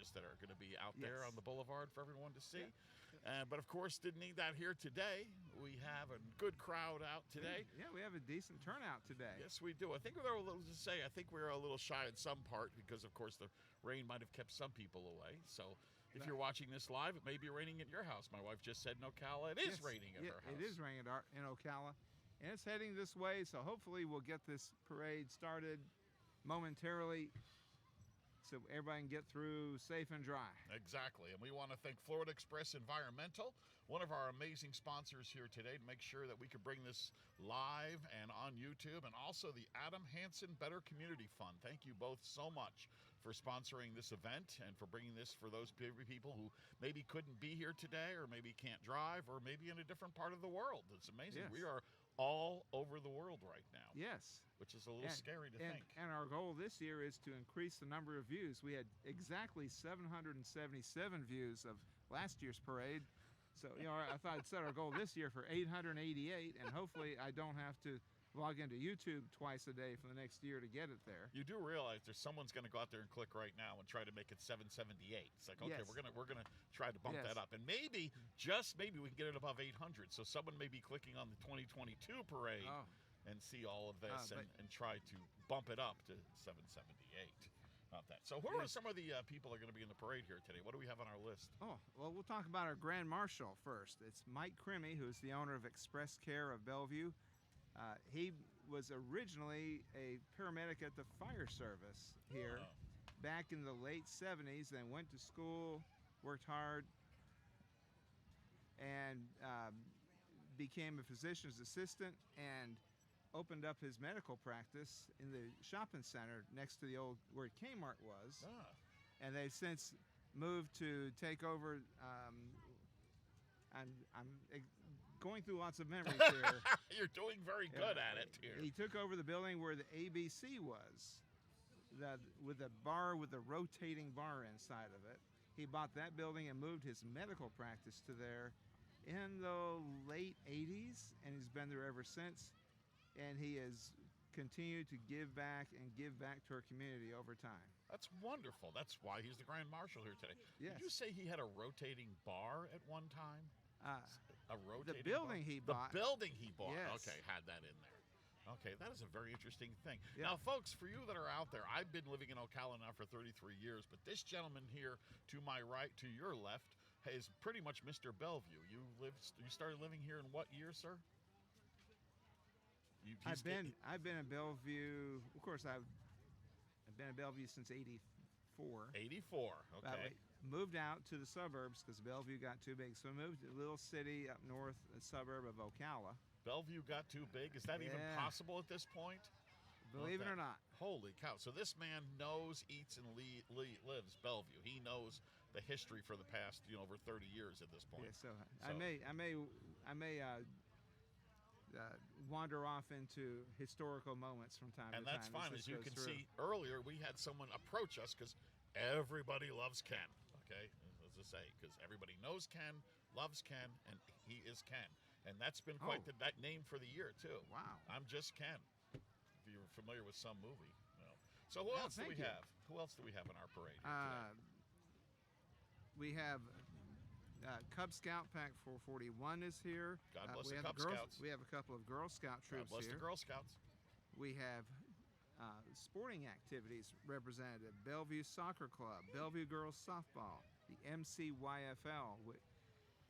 cars that are going to be out there Yes. on the boulevard for everyone to see. Yeah. But of course, didn't need that here today. We have a good crowd out today. Yeah, we have a decent turnout today. Yes, we do. I think we're a little to say. I think we're a little shy in some part because, of course, the rain might have kept some people away. So, if you're watching this live, it may be raining at your house. My wife just said in Ocala it is raining at her house. It is raining in Ocala, and it's heading this way. So hopefully we'll get this parade started momentarily, so everybody can get through safe and dry. Exactly. And we want to thank Florida Express Environmental, one of our amazing sponsors here today, to make sure that we could bring this live and on YouTube, and also the Adam Hansen Better Community Fund. Thank you both so much for sponsoring this event and for bringing this for those people who maybe couldn't be here today, or maybe can't drive, or maybe in a different part of the world. It's amazing. Yes. We are all over the world right now. Yes. Which is a little scary to think. And our goal this year is to increase the number of views. We had exactly 777 views of last year's parade. So, I thought I'd set our goal this year for 888, and hopefully I don't have to log into YouTube twice a day for the next year to get it there. You do realize there's someone's going to go out there and click right now and try to make it 778. It's like, okay, Yes. we're gonna try to bump Yes. that up, and maybe just maybe we can get it above 800. So someone may be clicking on the 2022 parade and see all of this and try to bump it up to 778. Not that. So who are some of the people that are going to be in the parade here today? What do we have on our list? Oh, well, we'll talk about our Grand Marshal first. It's Mike Crimmy, who's the owner of Express Care of Belleview. He was originally a paramedic at the fire service here back in the late 70s, then went to school, worked hard, and became a physician's assistant and opened up his medical practice in the shopping center next to the old where Kmart was. And they've since moved to take over. I'm going through lots of memories here. You're doing very good at it here. He took over the building where the ABC was, with a bar with a rotating bar inside of it. He bought that building and moved his medical practice to there in the late 80s, and he's been there ever since. And he has continued to give back to our community over time. That's wonderful. That's why he's the Grand Marshal here today. Yes. Did you say he had a rotating bar at one time? A rotating the building bar? he bought. The building he bought. Yes. Okay, had that in there. Okay, that is a very interesting thing. Yeah. Now, folks, for you that are out there, I've been living in Ocala now for 33 years, but this gentleman here to my right, to your left, is pretty much Mr. Bellevue. You started living here in what year, sir? I've been in Bellevue. Of course, I've been in Bellevue since '84. 84. Okay. Moved out to the suburbs because Bellevue got too big, so I moved to a little city up north, a suburb of Ocala. Bellevue got too big. Is that even possible at this point? Believe it or not. Holy cow! So this man knows, eats, and lives Bellevue. He knows the history for the past, over 30 years at this point. Yeah, so I may wander off into historical moments from time to time. And that's fine. As you can see earlier, we had someone approach us because everybody loves Ken, okay? As I say, because everybody knows Ken, loves Ken, and he is Ken. And that's been quite that name for the year, too. Wow. I'm just Ken, if you're familiar with some movie. So who else do we have? Who else do we have in our parade here today? We have Cub Scout Pack 441 is here. God bless the Cub Scouts. We have a couple of Girl Scout troops here. God bless the Girl Scouts. We have sporting activities represented: Bellevue Soccer Club, Bellevue Girls Softball, the MCYFL.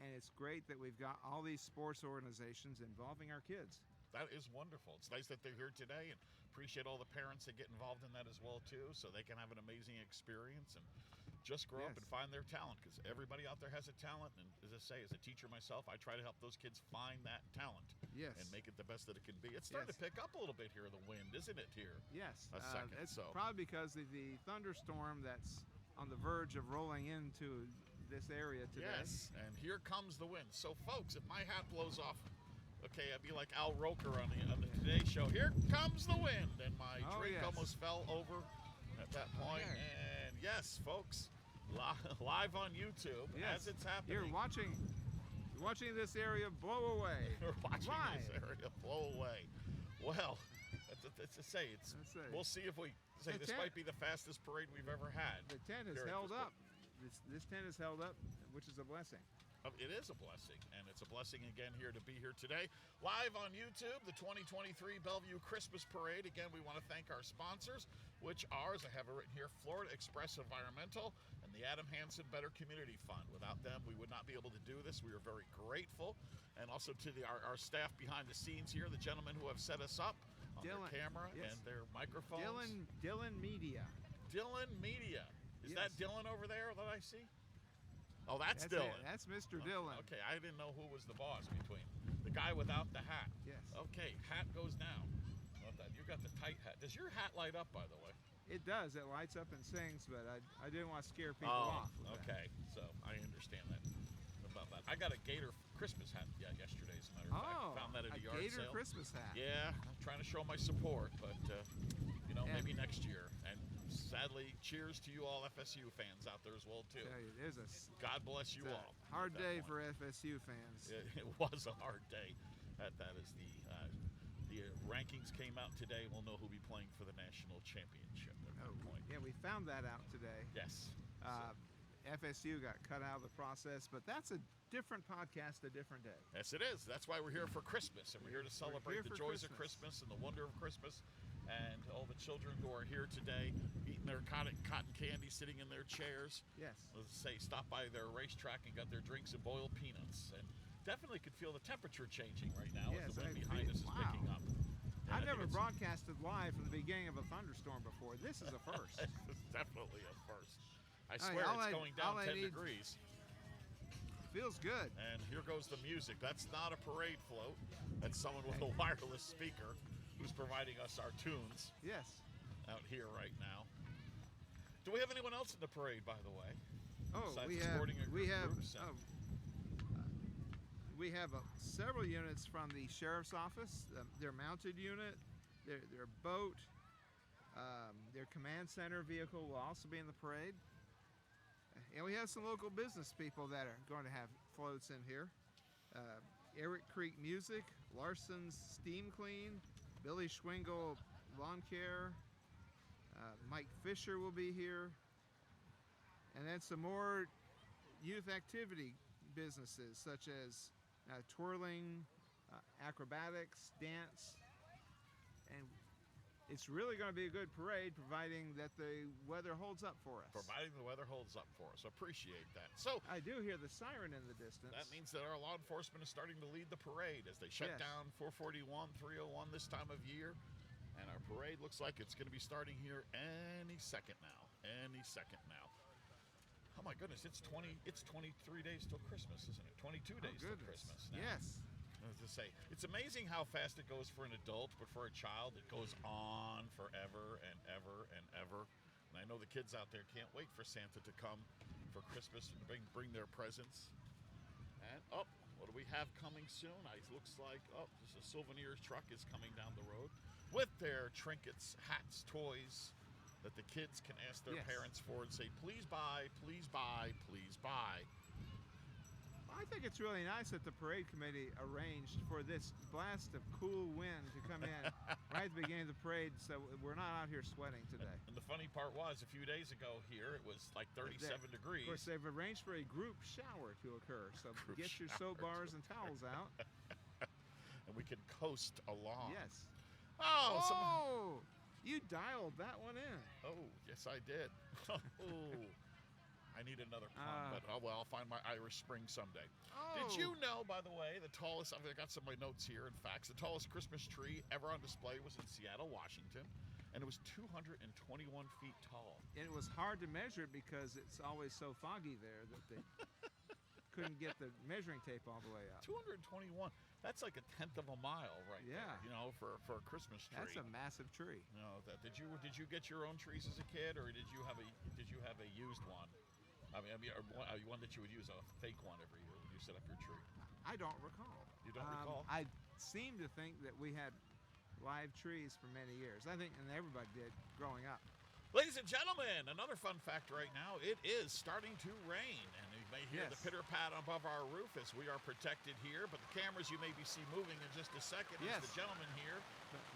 And it's great that we've got all these sports organizations involving our kids. That is wonderful. It's nice that they're here today, and appreciate all the parents that get involved in that as well, too, so they can have an amazing experience and just grow up and find their talent, because everybody out there has a talent. And as I say, as a teacher myself, I try to help those kids find that talent and make it the best that it can be. It's starting to pick up a little bit here, the wind, isn't it, here? Yes. A second. It's probably because of the thunderstorm that's on the verge of rolling into this area today. Yes, and here comes the wind. So, folks, if my hat blows off, okay, I'd be like Al Roker on the Today Show. Here comes the wind, and my drink almost fell over at that point. And yes, folks, live on YouTube as it's happening. You're watching this area blow away. You're watching this area blow away. Well, that's to say, we'll see if we say this might be the fastest parade we've ever had. The tent has held up. this tent is held up, which is a blessing. It is a blessing, and it's a blessing again here to be here today. Live on YouTube, the 2023 Bellevue Christmas Parade. Again, we want to thank our sponsors, which are, as I have it written here, Florida Express Environmental and the Adam Hansen Better Community Fund. Without them, we would not be able to do this. We are very grateful. And also to our staff behind the scenes here, the gentlemen who have set us up on their camera and their microphones. Dylan Media. Dylan Media. Is that Dylan over there that I see? Oh, that's Dylan. That's Mr. Dylan. Okay, I didn't know who was the boss between the guy without the hat. Yes. Okay, hat goes down. You got the tight hat. Does your hat light up, by the way? It does. It lights up and sings, but I didn't want to scare people off. Okay, so I understand that about that. I got a Gator Christmas hat yesterday, as a matter of fact. Found that at a yard Gator sale. Christmas hat. Yeah, I'm trying to show my support, but maybe next year. And sadly, cheers to you all FSU fans out there as well too. God bless you all. Hard day for FSU fans. It was a hard day. That is the rankings came out today. We'll know who'll be playing for the national championship at that point. Yeah, we found that out today. Yes. FSU got cut out of the process, but that's a different podcast, a different day. Yes, it is. That's why we're here for Christmas, and we're here to celebrate the joys of Christmas and the wonder of Christmas. And all the children who are here today eating their cotton candy, sitting in their chairs. Yes. Let's say stop by their racetrack and got their drinks and boiled peanuts. And definitely could feel the temperature changing right now as the wind behind us is picking up. I've never broadcasted live from the beginning of a thunderstorm before. This is a first. It's definitely a first. I swear it's going down 10 degrees. Feels good. And here goes the music. That's not a parade float. That's someone with a wireless speaker who's providing us our tunes. Yes. Out here right now. Do we have anyone else in the parade, by the way? Oh, we have several units from the sheriff's office. Their mounted unit, their boat, their command center vehicle will also be in the parade. And we have some local business people that are going to have floats in here. Eric Creek Music, Larson's Steam Clean, Billy Schwingle Lawn Care, Mike Fisher will be here, and then some more youth activity businesses such as twirling, acrobatics, dance, and it's really going to be a good parade, providing that the weather holds up for us. Providing the weather holds up for us. Appreciate that. So I do hear the siren in the distance. That means that our law enforcement is starting to lead the parade as they shut down 441, 301 this time of year. And our parade looks like it's going to be starting here any second now. Any second now. Oh my goodness, it's 23 days till Christmas, isn't it? 22 days till Christmas now. Yes. As I say, it's amazing how fast it goes for an adult, but for a child, it goes on forever and ever and ever. And I know the kids out there can't wait for Santa to come for Christmas and bring their presents. And what do we have coming soon? It looks like just a souvenirs truck is coming down the road with their trinkets, hats, toys that the kids can ask their parents for and say, please buy, please buy, please buy. I think it's really nice that the parade committee arranged for this blast of cool wind to come in right at the beginning of the parade, so we're not out here sweating today. And the funny part was, a few days ago here, it was like 37 degrees. Of course, they've arranged for a group shower to occur, so get your soap bars and towels out. And we can coast along. Yes. Oh, you dialed that one in. Oh, yes, I did. I need another pun, but I'll find my Irish Spring someday. Did you know, by the way, I've got some of my notes here and facts, the tallest Christmas tree ever on display was in Seattle, Washington, and it was 221 feet tall. And it was hard to measure it because it's always so foggy there that they couldn't get the measuring tape all the way up. 221. That's like a tenth of a mile right there, for a Christmas tree. That's a massive tree. Did you get your own trees as a kid, or did you have a used one? I mean, one that you would use, a fake one every year when you set up your tree. I don't recall. You don't recall? I seem to think that we had live trees for many years. I think, and everybody did growing up. Ladies and gentlemen, another fun fact right now, it is starting to rain. And you may hear the pitter-pat above our roof as we are protected here, but the cameras you may be moving in just a second as the gentleman here.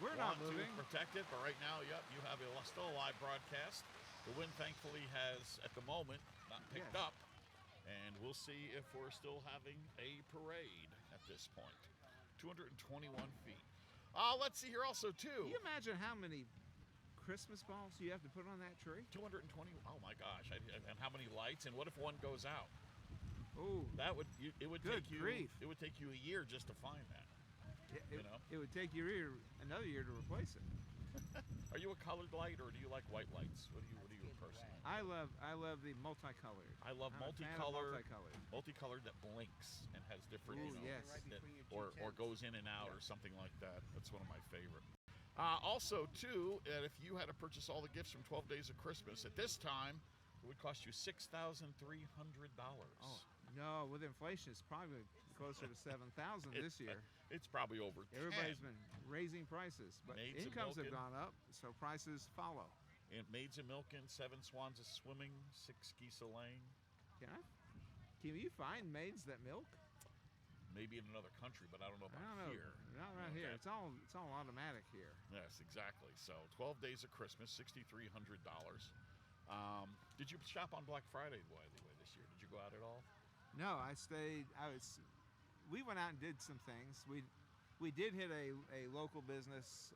We're not moving. Protected, but right now, you have still a live broadcast. The wind, thankfully, has, at the moment, not picked Yes. up. And we'll see if we're still having a parade at this point. 221 feet. Let's see here also, too. Can you imagine how many Christmas balls you have to put on that tree? 220. Oh my gosh! And how many lights? And what if one goes out? Oh, It would Good take you. grief. It would take you a year just to find that. it, You know? it would take you another year to replace it. Are you a colored light or do you like white lights? What do you personally? I love the multicolored. I love I'm a fan of multicolored. multicolored. Multicolored that blinks and has different, Ooh, yes. that, or goes in and out or something like that. That's one of my favorite. Also, too, if you had to purchase all the gifts from 12 Days of Christmas at this time, it would cost you $6,300. Oh no, with inflation, it's probably closer to 7,000 this year. It's probably over 10. Everybody's been raising prices, but Maids and incomes have milking. gone up, so prices follow. And Maids of Milking, 7 Swans of Swimming, 6 geese a laying. Can you find maids that milk? Maybe in another country, but I don't know I about don't know. here. Not around here. Okay. It's all automatic here. Yes, exactly. So 12 Days of Christmas, $6,300. Did you shop on Black Friday this year? Did you go out at all? No, I stayed. We went out and did some things. We did hit a local business.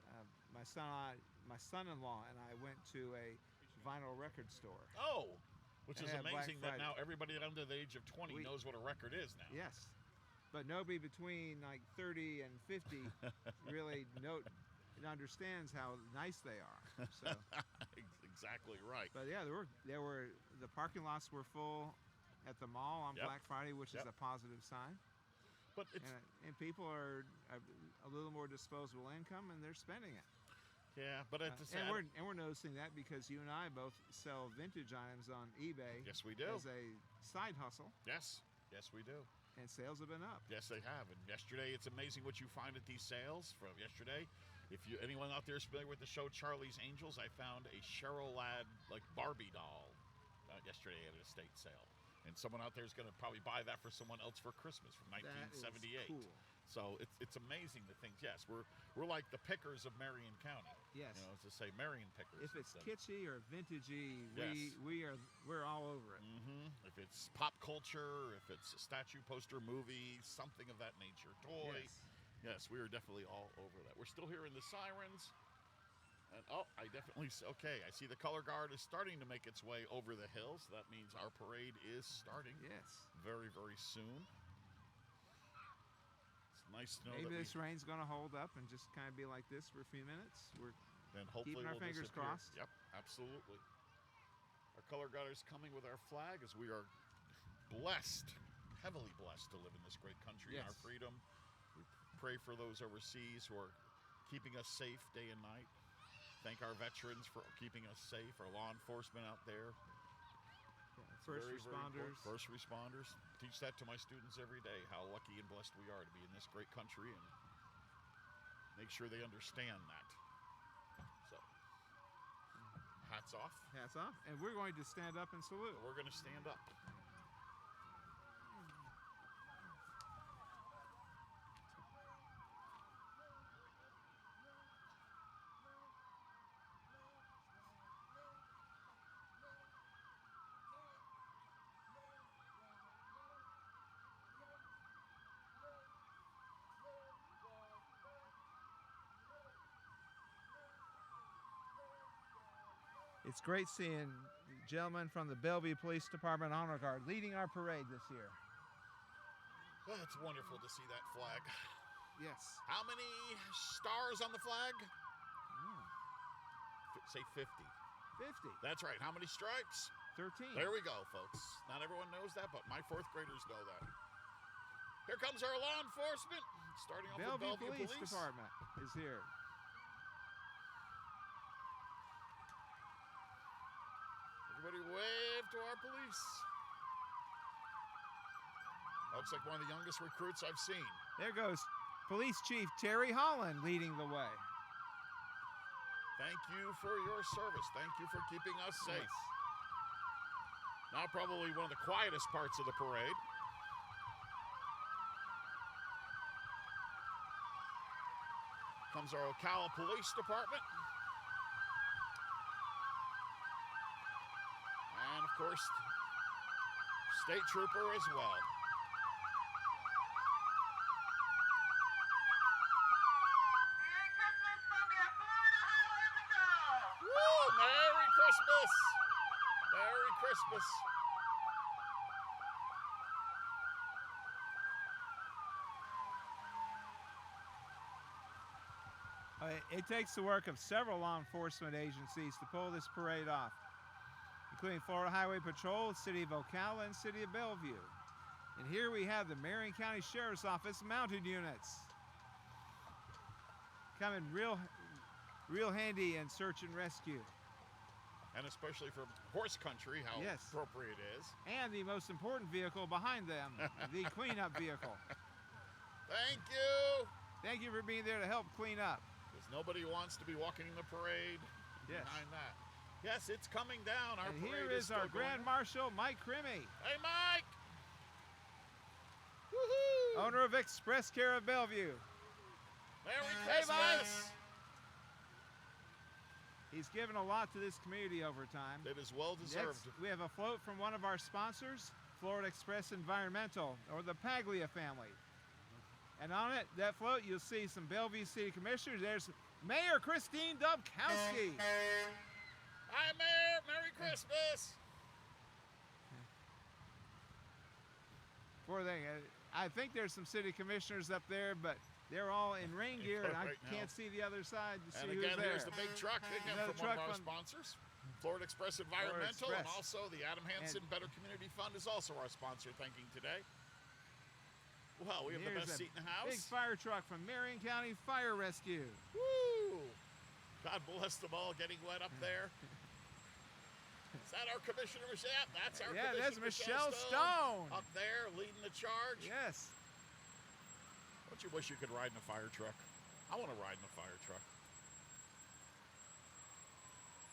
My son-in-law and I went to a vinyl record store. Oh, which They is had Black amazing that Friday. now everybody under the age of 20 We- knows what a record is now. Yes, but nobody between like 30 and 50 really understands how nice they are. So, Exactly right. but yeah, the parking lots were full at the mall on Yep. Black Friday, which is Yep. a positive sign. But it's And people are a little more disposable income, and they're spending it. yeah, but at the And same we're noticing that because you and I both sell vintage items on eBay yes, we do. as a side hustle, Yes, we do. and sales have been up. Yes, they have. And yesterday, it's amazing what you find at these sales from yesterday. If anyone out there is familiar with the show Charlie's Angels, I found a Cheryl Ladd like Barbie doll yesterday at an estate sale. And someone out there is going to probably buy that for someone else for Christmas from That is 1978. cool. So it's amazing the things. Yes, we're like the pickers of Marion County. Yes. You know, as to say Marion pickers. If it's instead. kitschy or vintagey, Yes. we're all over it. If it's pop culture, if it's a statue, poster, movie, something of that nature, toy. Yes. Yes, we are definitely all over that. We're still hearing the sirens. And I definitely okay. I see the color guard is starting to make its way over the hills. So that means our parade is starting Yes. very, very soon. It's nice to know Maybe that this rain's going to hold up and just kind of be like this for a few minutes. then hopefully keeping our we'll fingers disappear. crossed. Yep, absolutely. Our color guard is coming with our flag as we are blessed, heavily blessed to live in this great country and our Yes. freedom. We pray for those overseas who are keeping us safe day and night. Thank our veterans for keeping us safe, our law enforcement out there. First Very, very important. responders. First responders. Teach that to my students every day, how lucky and blessed we are to be in this great country and make sure they understand that. So, hats off. Hats off. And we're going to stand up and salute. We're going to stand up. It's great seeing gentlemen from the Bellevue Police Department Honor Guard leading our parade this year. Well, it's wonderful to see that flag. Yes. How many stars on the flag? Say 50. 50. That's right. How many stripes? 13. There we go, folks. Not everyone knows that, but my fourth graders know that. Here comes our law enforcement, starting off with Bellevue Bellevue Police Department is here. Everybody wave to our police. Looks like one of the youngest recruits I've seen. There goes Police Chief Terry Holland leading the way. Thank you for your service. Thank you for keeping us safe. Yes. Now probably one of the quietest parts of the parade. Comes our Ocala Police Department. And of course, state trooper as well. Woo! Merry Christmas! Merry Christmas! It takes the work of several law enforcement agencies to pull this parade off, including Florida Highway Patrol, City of Ocala, and City of Belleview. And here we have the Marion County Sheriff's Office mounted units coming real handy in search and rescue. And especially for horse country, how Yes. appropriate it is. And the most important vehicle behind them, the cleanup vehicle. Thank you! Thank you for being there to help clean up. Because nobody wants to be walking in the parade Yes. behind that. Yes, it's coming down. Our And parade here is still our going Grand on. Marshal, Mike Crimmy, Hey, Mike! Woohoo! owner of Express Care of Bellevue. Merry Hey, Mike! Christmas! He's given a lot to this community over time. It is well deserved. Next, we have a float from one of our sponsors, Florida Express Environmental, or the Paglia family. And on it, that float, you'll see some Bellevue City Commissioners. There's Mayor Christine Dubkowski. Hi, Mayor! Merry Christmas! Poor thing. I think there's some city commissioners up there, but they're all in rain gear, and I Right now. can't see the other side to see And who's again, there. here's the big truck again Another from one of truck our from- sponsors. Florida Express Environmental, and Express. also the Adam Hansen Better Community Fund is also our sponsor, thanking today. Well, we have the Here's best a seat in the house. Big fire truck from Marion County Fire Rescue. Woo! God bless them all getting wet up there. Is that our Commissioner Michelle? That's our Yeah, Commissioner that's Michelle Stone. up there leading the charge. Yes. Don't you wish you could ride in a fire truck? I want to ride in a fire truck.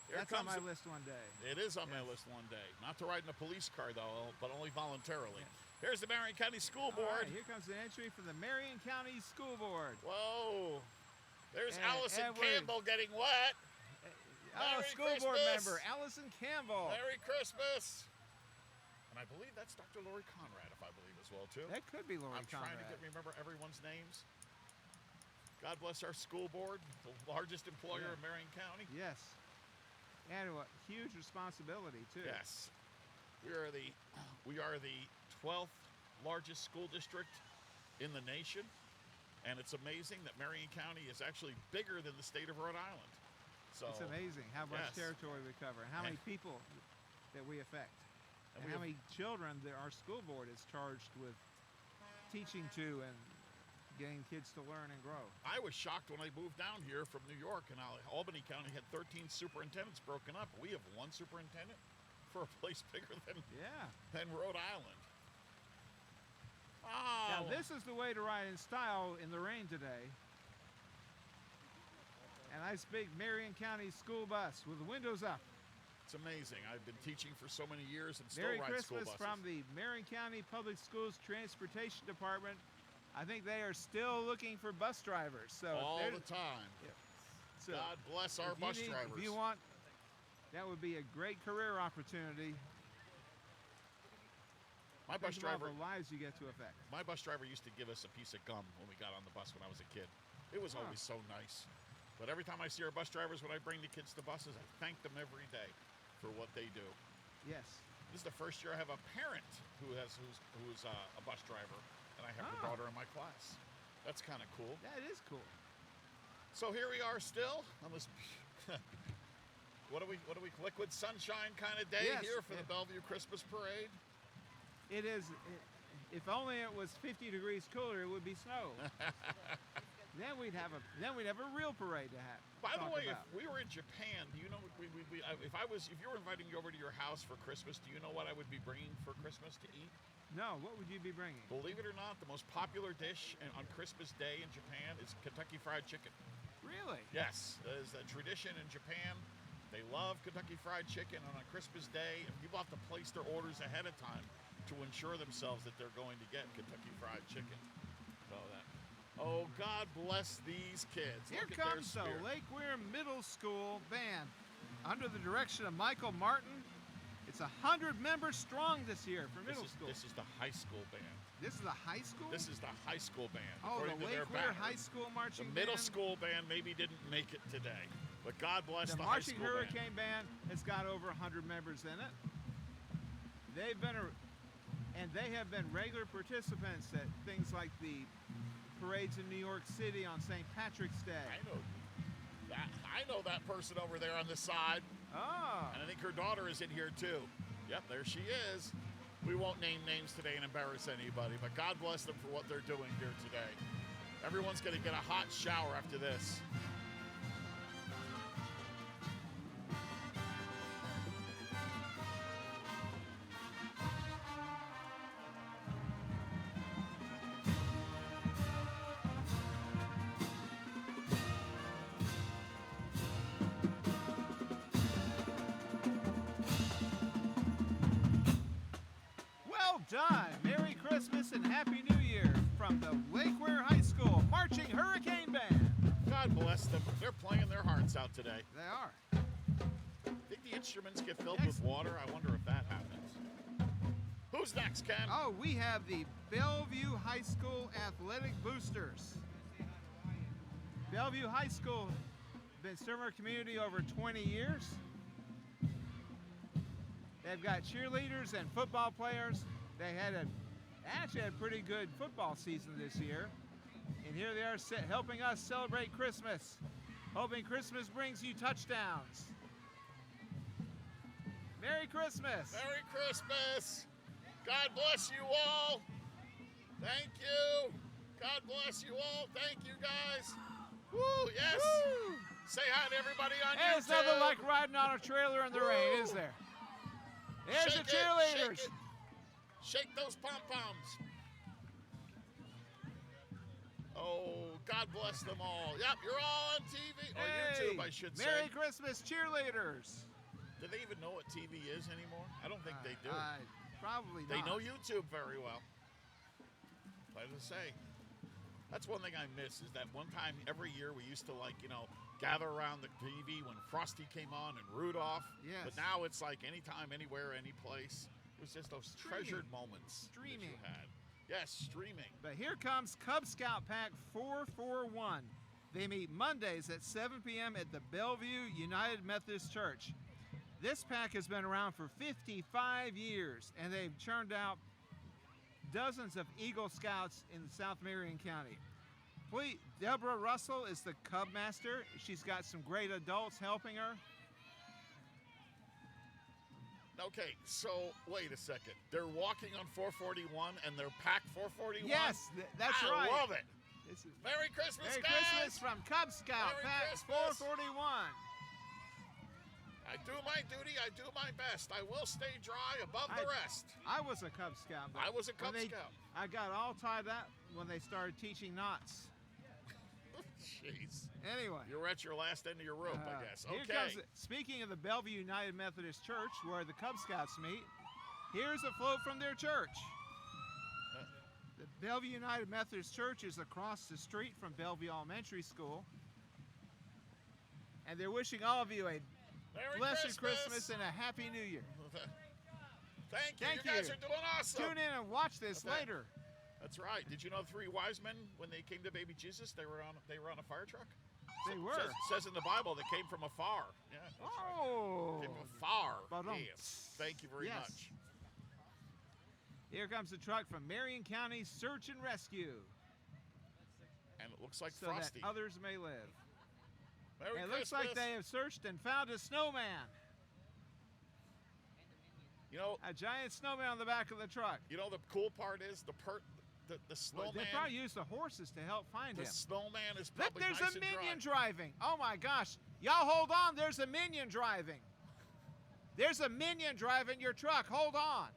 Here That's on comes my list one day. It is on my Yes. list one day. Not to ride in a police car, though, but only voluntarily. Here's the Marion County School All Board. right, here comes an entry from the Marion County School Board. Whoa. There's And Allison Edward. Campbell getting wet. Oh, Merry school board Christmas. member Allison Campbell. Merry Christmas. And I believe that's Dr. Lori Conrad, if I believe as well, too. That could be Lori I'm Conrad. trying to remember everyone's names. God bless our school board, the largest employer Yeah. in Marion County. Yes. And a huge responsibility, too. Yes. We are the 12th largest school district in the nation, and it's amazing that Marion County is actually bigger than the state of Rhode Island. So It's amazing how much Yes. territory we cover, and how many And- people that we affect, And and we how have- many children that our school board is charged with teaching to and getting kids to learn and grow. I was shocked when I moved down here from New York, and Albany County had 13 superintendents broken up. We have one superintendent for a place bigger Yeah. than Rhode Island. Now Oh, this is the way to ride in style in the rain today. A nice big Marion County school bus with the windows up. it's amazing. I've been teaching for so many years and still Merry ride school Christmas buses. from the Marion County Public Schools Transportation Department. I think they are still looking for bus drivers. So if all there's- the time. so God bless our if you bus need- drivers. If you want, that would be a great career opportunity. My bus Think of all driver, the lives you get to affect. my bus driver used to give us a piece of gum when we got on the bus when I was a kid. It was Huh. always so nice. But every time I see our bus drivers when I bring the kids to buses, I thank them every day for what they do. Yes. This is the first year I have a parent who's a bus driver, and I have her Ah. daughter in my class. That's kind of cool. That is cool. So here we are still on this. What do we liquid sunshine kind of day Yes, here for the yeah. Bellevue Christmas Parade? It is. If only it was 50 degrees cooler, it would be snow. Then we'd have a real parade to have. By the talk way, about. if we were in Japan, do you know if you were inviting me over to your house for Christmas, do you know what I would be bringing for Christmas to eat? No, what would you be bringing? Believe it or not, the most popular dish on Christmas Day in Japan is Kentucky Fried Chicken. Really? Yes, that is a tradition in Japan. They love Kentucky Fried Chicken, and on Christmas Day, people have to place their orders ahead of time to ensure themselves that they're going to get Kentucky Fried Chicken. So that. Oh, God bless these kids. Here Look at their comes the spirit. Lake Weir Middle School band under the direction of Michael Martin. It's It's 100 members strong this year for middle school. This is the high school band. This is the high school? This is the high school band. Oh, according the to their Lake Weir banner. High School marching The band. middle school band maybe didn't make it today, but God bless the high Marching school Hurricane band has got over 100 members in it. They've been, and they have been regular participants at things like the parades in New York City on St. Patrick's Day. I know that person over there on the side. Oh. And I think her daughter is in here too. Yep, there she is. We won't name names today and embarrass anybody, but God bless them for what they're doing here today. Everyone's going to get a hot shower after this. Well done. Merry Christmas and Happy New Year from the Lake Weir High School Marching Hurricane Band. God bless them. They're playing their hearts out today. They are. Think the instruments get filled with water? I wonder if that happens. Who's next, Ken? Oh, we have the Belleview High School Athletic Boosters. Bellevue High School been serving our community over 20 years. They've got cheerleaders and football players. They actually had a pretty good football season this year. And here they are helping us celebrate Christmas. Hoping Christmas brings you touchdowns. Merry Christmas. Merry Christmas. God bless you all. Thank you. God bless you all. Thank you, guys. Woo, yes. Woo. Say hi to everybody on Hey, YouTube. it's nothing like riding on a trailer in the rain, is there? There's Shake the cheerleaders. It, shake those pom-poms. Oh, God bless them all. Yep, you're all on TV. Or YouTube, I should say. Merry Christmas, cheerleaders. Do they even know what TV is anymore? I don't think they do. Probably They not. know YouTube very well. Like I say, that's one thing I miss is that one time every year we used to gather around the TV when Frosty came on and Rudolph. Yes. But now it's like anytime, anywhere, any place. It was just those Streaming. treasured moments that you Streaming. had. Yes, streaming. But here comes Cub Scout Pack 441. They meet Mondays at 7 p.m. at the Bellevue United Methodist Church. This pack has been around for 55 years, and they've churned out dozens of Eagle Scouts in South Marion County. Deborah Russell is the Cub Master. She's got some great adults helping her. Okay, so wait a second. They're walking on 441 and they're pack 441? Yes, that's right. I love it. This is Merry Christmas, Merry guys. Christmas from Cub Scout Merry Pack Christmas. 441. I do my duty. I do my best. I will stay dry above the rest. I was a Cub Scout. But I was a Cub when Scout. I got all tied up when they started teaching knots. Jeez. Anyway. You're at your last end of your rope, I guess. Here Okay. comes speaking of the Bellevue United Methodist Church, where the Cub Scouts meet, here's a float from their church. The Bellevue United Methodist Church is across the street from Bellevue Elementary School. And they're wishing all of you a Merry blessed Christmas and a Happy New Year. Thank you. Thank you guys you. are doing awesome. Tune in and watch this Okay. later. That's right. Did you know the three wise men, when they came to baby Jesus, they were on a fire truck? They were. Says in the Bible they came from afar. Yeah. That's right. Oh. Came from afar. Ba-dum. Yes. Thank you very Yes. much. Here comes the truck from Marion County Search and Rescue. And it looks like So Frosty. that others may live. Merry It Christmas. looks like they have searched and found a snowman. You know, A giant snowman on the back of the truck. the cool part is the snowman. They probably used the horses to help find The him. snowman is Look, probably there's nice a and dry. minion driving. Oh my gosh. Y'all hold on. There's a minion driving. There's a minion driving your truck. Hold on.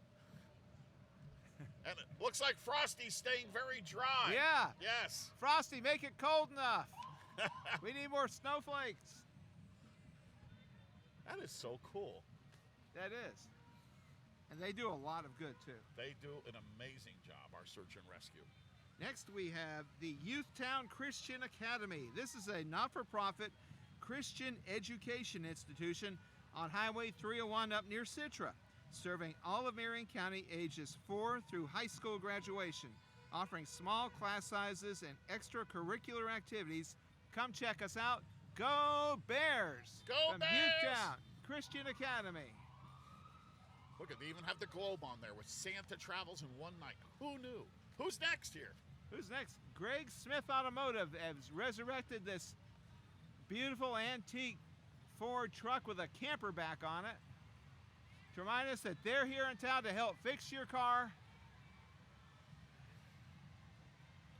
And it looks like Frosty's staying very dry. Yeah. Yes. Frosty, make it cold enough. We need more snowflakes. That is so cool. That is. And they do a lot of good too. They do an amazing job, our search and rescue. Next we have the Youthtown Christian Academy. This is a not-for-profit Christian education institution on Highway 301 up near Citra. serving all of Marion County ages 4 through high school graduation, offering small class sizes and extracurricular activities. Come check us out. Go Bears! Go from Bears! Newtown Christian Academy. Look, they even have the globe on there with Santa travels in one night. Who knew? Who's next here? Who's next? Greg Smith Automotive has resurrected this beautiful antique Ford truck with a camper back on it to remind us that they're here in town to help fix your car.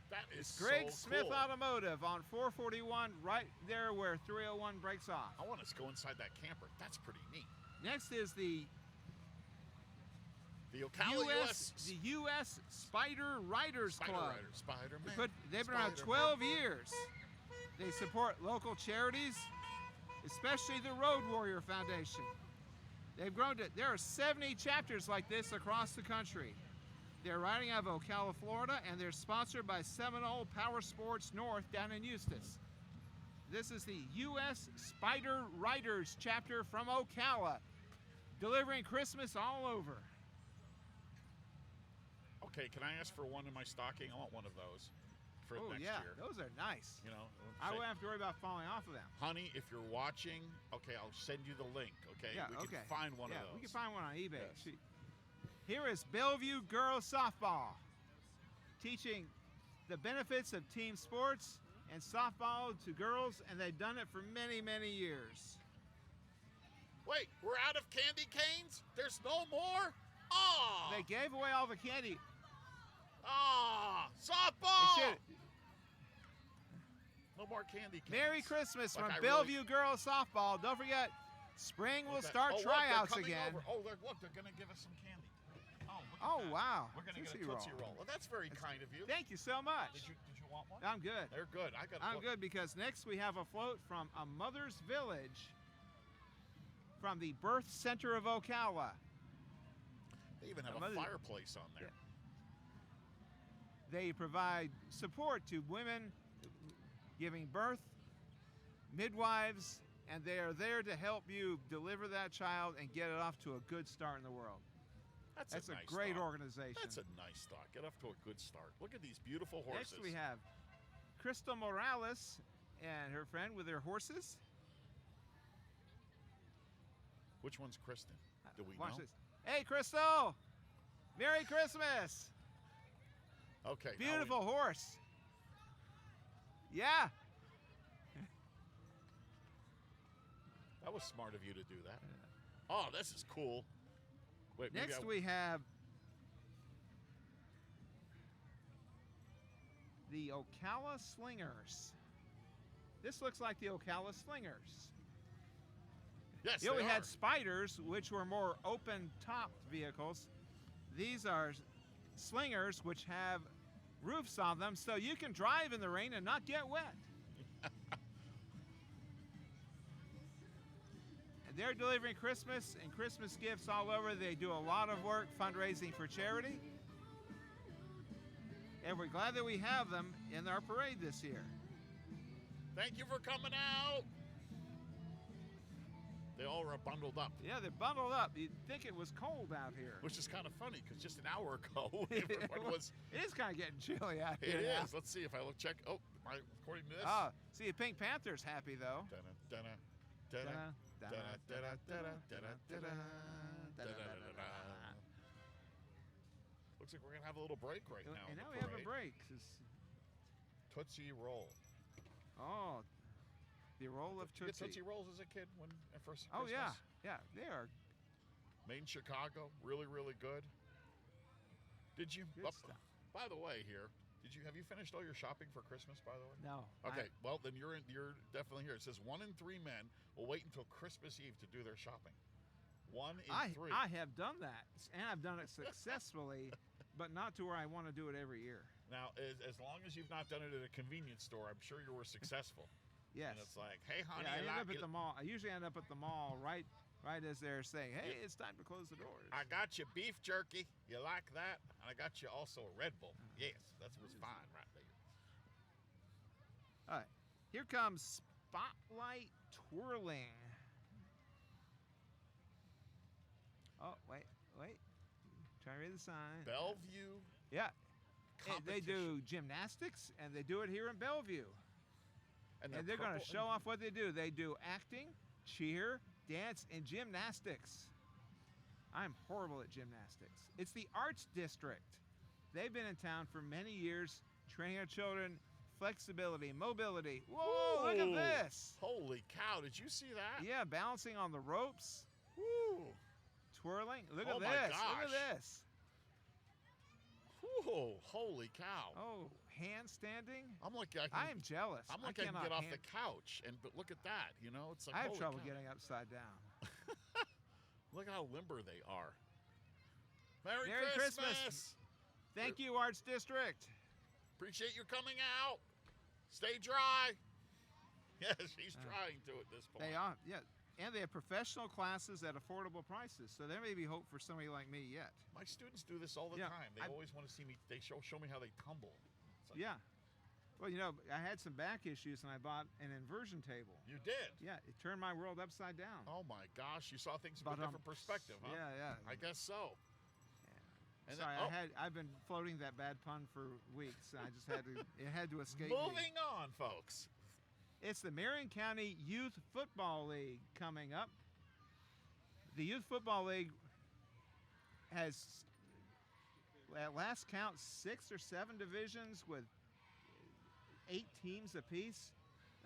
That is Greg so Smith cool. Automotive on 441, right there where 301 breaks off. I want to go inside that camper. That's pretty neat. Next is the Ocala US. The U.S. Spider Riders Spider Club. Rider, Spider-Man. They've been around 12 years. They support local charities, especially the Road Warrior Foundation. They've grown to, there are 70 chapters like this across the country. They're riding out of Ocala, Florida, and they're sponsored by Seminole Power Sports North down in Eustis. This is the U.S. Spider Riders chapter from Ocala, delivering Christmas all over. Okay, can I ask for one in my stocking? I want one of those for next year. Those are nice. You know, I won't have to worry about falling off of them. Honey, if you're watching, okay, I'll send you the link. Okay, Yeah, we can find one of those. We can find one on eBay. Yes. Here is Belleview Girls Softball, teaching the benefits of team sports and softball to girls, and they've done it for many, many years. Wait, we're out of candy canes? There's no more? Oh! They gave away all the candy. Softball! No more candy canes. Merry Christmas Look, from I Belleview Girls Softball. Don't forget, spring will start look, tryouts they're coming again. over. Oh, look, they're going to give us some candy. Oh, look at Oh, that. wow. We're going to get a Tootsie Tootsie Roll. Well, that's very kind of you. Thank you so much. Did you want one? I'm good. They're good. I'm good because next we have a float from a mother's village from the birth center of Ocala. They even have a fireplace on there. Yeah. They provide support to women giving birth, midwives, and they are there to help you deliver that child and get it off to a good start in the world. That's a nice great start. organization. That's a nice start. Get off to a good start. Look at these beautiful horses. Next we have Crystal Morales and her friend with their horses. Which one's Kristen? Do we Watch know? this. Hey, Crystal! Merry Christmas! Okay. Beautiful horse. Yeah. That was smart of you to do that. Oh, this is cool. Wait, Next we have the Ocala Slingers. This looks like the Ocala Slingers. Yes, You know, they we are. had Spiders, which were more open-topped vehicles. These are Slingers, which have roofs on them, so you can drive in the rain and not get wet. And they're delivering Christmas and Christmas gifts all over. They do a lot of work fundraising for charity. And we're glad that we have them in our parade this year. Thank you for coming out. They all are bundled up. Yeah, they're bundled up. You'd think it was cold out here. Which is kind of funny because just an hour ago, everyone was. It is kind of getting chilly out It here now. is. Let's see if I look. Check. Oh, according to this. Oh, see, the Pink Panther's happy though. Looks like we're gonna have a little break right now. And in now the we have a parade. break. Tootsie Roll. Oh, the roll of Did you get Tootsie. Tootsie Rolls as a kid when at first? Oh Christmas? yeah, they are Made in Chicago, really, really good. Did you? good stuff. By the way, here, have you finished all your shopping for Christmas? By the way. No. Okay, well then you're definitely here. It says 1 in 3 men will wait until Christmas Eve to do their shopping. 1 in 3. I have done that, and I've done it successfully, but not to where I want to do it every year. Now, as long as you've not done it at a convenience store, I'm sure you were successful. Yes. And it's like, hey, honey, Yeah, I end up at you- the mall. I usually end up at the mall right as they're saying, "Hey, it's time to close the doors." I got you beef jerky. You like that? And I got you also a Red Bull. Yes, that was fine right there. All right, here comes Spotlight Twirling. Oh, wait. wait. Try to read the sign. Belleview. Yeah. They do Competition. gymnastics, and they do it here in Bellevue. And And they're going to purple show and- off what they do. They do acting, cheer, dance, and gymnastics. I'm horrible at gymnastics. It's the Arts District. They've been in town for many years, training our children flexibility, mobility. Whoa, look Whoa. at this. Holy cow, did you see that? Yeah, balancing on the ropes, Woo. twirling. Look Oh at my this. Look gosh. at this. Whoa, holy cow. Oh, handstanding. I'm like, I am jealous. can get cannot off hand- the couch, but look at that, you know? It's like, I have holy trouble cow. getting upside down. Look how limber they are. Merry Merry Christmas. Christmas. Thank you, Arts District. Appreciate you coming out. Stay dry. Yes, he's trying to at this point. They are, yeah. And they have professional classes at affordable prices, so there may be hope for somebody like me yet. My students do this all the Yeah, time. They always want to see me. They show me how they tumble. It's like, Yeah. Well, you know, I had some back issues, and I bought an inversion table. You did. Yeah, it turned my world upside down. Oh my gosh, you saw things from a But, different perspective, huh? Yeah, yeah. I guess so. And Sorry, then- I've been floating that bad pun for weeks. I just had to. It had to escape me. Moving on, folks. It's the Marion County Youth Football League coming up. The Youth Football League has, at last count, 6 or 7 divisions with 8 teams apiece.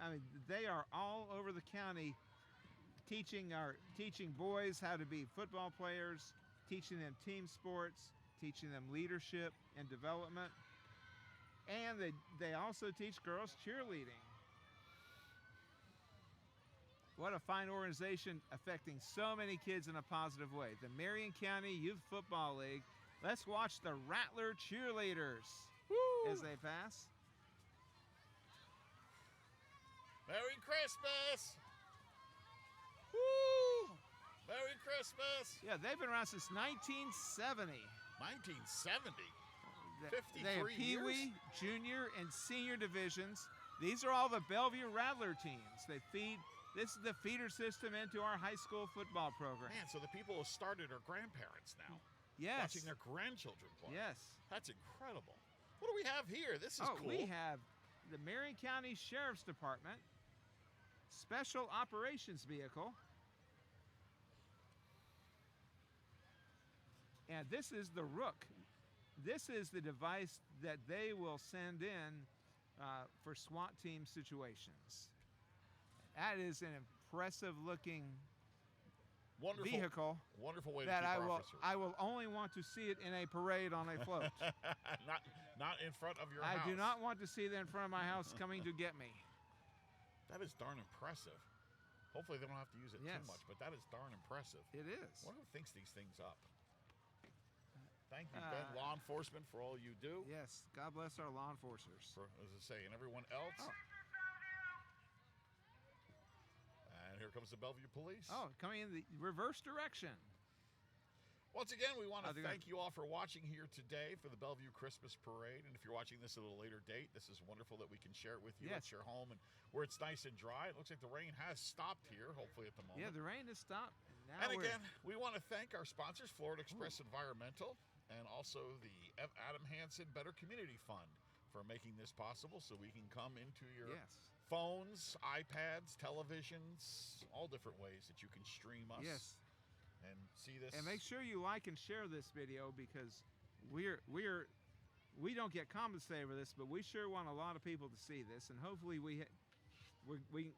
I mean, they are all over the county teaching boys how to be football players, teaching them team sports, teaching them leadership and development. And they also teach girls cheerleading. What a fine organization affecting so many kids in a positive way. The Marion County Youth Football League. Let's watch the Rattler cheerleaders as they pass. Merry Christmas. Woo! Merry Christmas. Yeah, they've been around since 1970. 1970. They have 53 Pee-wee, years? Junior, and Senior divisions. These are all the Bellevue Rattler teams. This is the feeder system into our high school football program. Man, so the people who started are grandparents now. Yes. Watching their grandchildren play. Yes. That's incredible. What do we have here? This is cool. We have the Marion County Sheriff's Department Special Operations Vehicle. And this is the Rook. This is the device that they will send in for SWAT team situations. That is an impressive looking Wonderful vehicle Wonderful way that to keep our officers. I will only want to see it in a parade on a float. not in front of your I house. do not want to see that in front of my house coming to get me. That is darn impressive. Hopefully they don't have to use it Yes. too much, but that is darn impressive. It is. I wonder who thinks these things up. Thank you, Ben, law enforcement, for all you do. Yes. God bless our law enforcers. For, as I say, and everyone else. Oh. And here comes the Bellevue Police. Oh, coming in the reverse direction. Once again, we want to they're gonna- thank you all for watching here today for the Bellevue Christmas Parade. And if you're watching this at a later date, this is wonderful that we can share it with you Yes. at your home and where it's nice and dry. It looks like the rain has stopped here, hopefully at the moment. Yeah, the rain has stopped. And now And we're again, we want to thank our sponsors, Florida Express Environmental, and also the Adam Hansen Better Community Fund for making this possible so we can come into your yes. phones, iPads, televisions, all different ways that you can stream us Yes. and see this. And make sure you like and share this video because we don't get compensated for this, but we sure want a lot of people to see this, and hopefully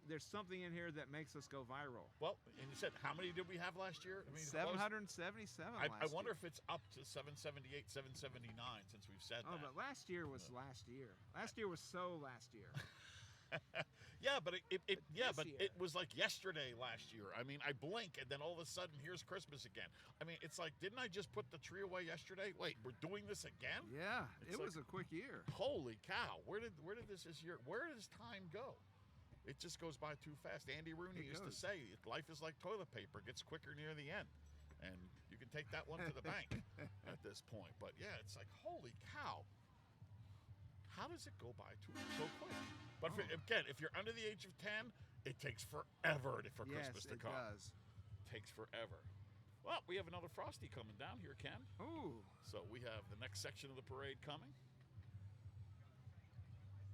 there's something in here that makes us go viral. Well, and you said, how many did we have last year? I mean, 777 I last wonder year. if it's up to 778, 779 since we've said Oh, that. but last year was last year. Last year was so last year. Yeah, but it this year. was like yesterday last year. I mean, I blink and then all of a sudden here's Christmas again. I mean, it's like, didn't I just put the tree away yesterday? Wait, we're doing this again? Yeah, It's it like- was a quick year. Holy cow! Where did this year? Where does time go? It just goes by too fast. Andy Rooney It used to goes. say, "Life is like toilet paper; it gets quicker near the end." And you can take that one to the bank at this point. But yeah, it's like, holy cow! How does it go by so quick? But again, if you're under the age of 10, it takes forever for Yes, Christmas to it come. does. Takes forever. Well, we have another Frosty coming down here, Ken. Ooh. So we have the next section of the parade coming.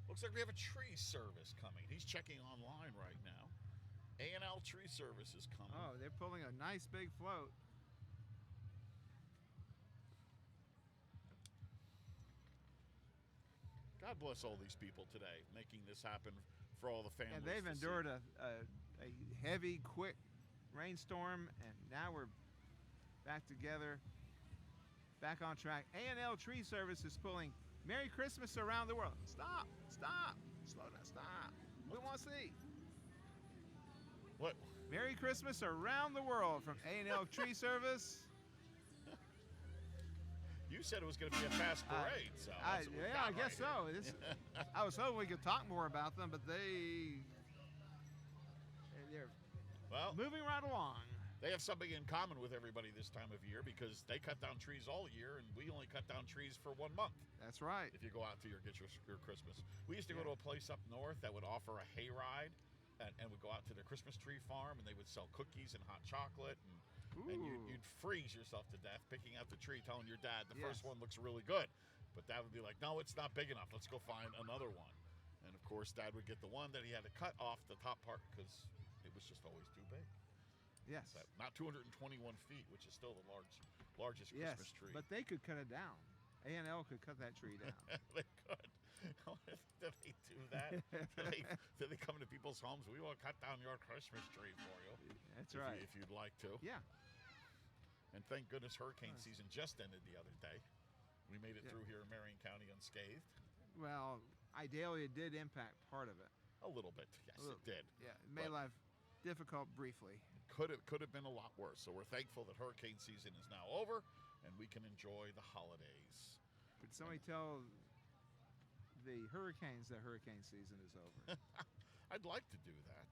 Looks like we have a tree service coming. He's checking online right now. A&L Tree Service is coming. Oh, they're pulling a nice big float. God bless all these people today making this happen for all the families. And they've to endured see. a heavy, quick rainstorm, and now we're back together, back on track. A&L Tree Service is pulling Merry Christmas around the world. Stop, stop, slow down, stop. We want to see. What? Merry Christmas around the world from A&L Tree Service. You said it was going to be a fast parade, so that's what we yeah, got I guess right so. here. I was hoping we could talk more about them, but they're Well, moving right along. they have something in common with everybody this time of year because they cut down trees all year, and we only cut down trees for 1 month. That's right. If you go out to get your Christmas. We used to go to a place up north that would offer a hayride, and we'd go out to their Christmas tree farm, and they would sell cookies and hot chocolate, and you'd freeze yourself to death picking out the tree, telling your dad the first one looks really good. But Dad would be like, no, it's not big enough. Let's go find another one. And, of course, Dad would get the one that he had to cut off the top part because it was just always too big. Yes. So, not 221 feet, which is still the largest Christmas tree. But they could cut it down. A&L could cut that tree down. They could. Do they do that? do they come into people's homes? We will cut down your Christmas tree for you. That's right. If you'd like to. Yeah. And thank goodness hurricane season just ended the other day. We made it through here in Marion County unscathed. Well, ideally, it did impact part of it. A little bit, yes, it did. Yeah, it made life difficult briefly. Could have been a lot worse. So we're thankful that hurricane season is now over, and we can enjoy the holidays. Could somebody tell the hurricanes that hurricane season is over? I'd like to do that.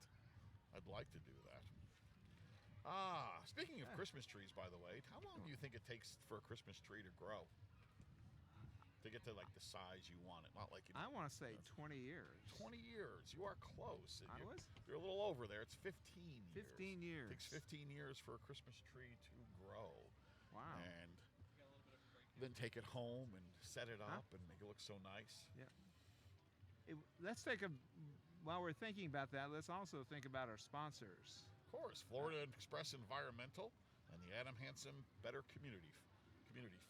Speaking of Christmas trees, by the way, how long do you think it takes for a Christmas tree to grow? To get to like the size you want it, not like I want to say 20 years. 20 years. You are close. You're a little over there. It's 15 years. 15 years. It takes 15 years for a Christmas tree to grow. Wow. And then take it home and set it up and make it look so nice. Yeah. Let's take while we're thinking about that, let's also think about our sponsors. Of course, Florida Express Environmental and the Adam Hansen Better Community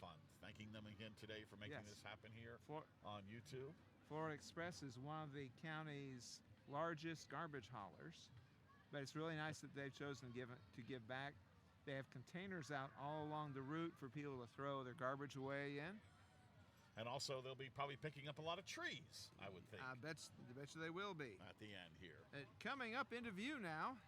Fund. Thanking them again today for making this happen here on YouTube. Florida Express is one of the county's largest garbage haulers, but it's really nice that they've chosen to give back. They have containers out all along the route for people to throw their garbage away in. And also, they'll be probably picking up a lot of trees, I would think. I bet you they will be. At the end here. Coming up into view now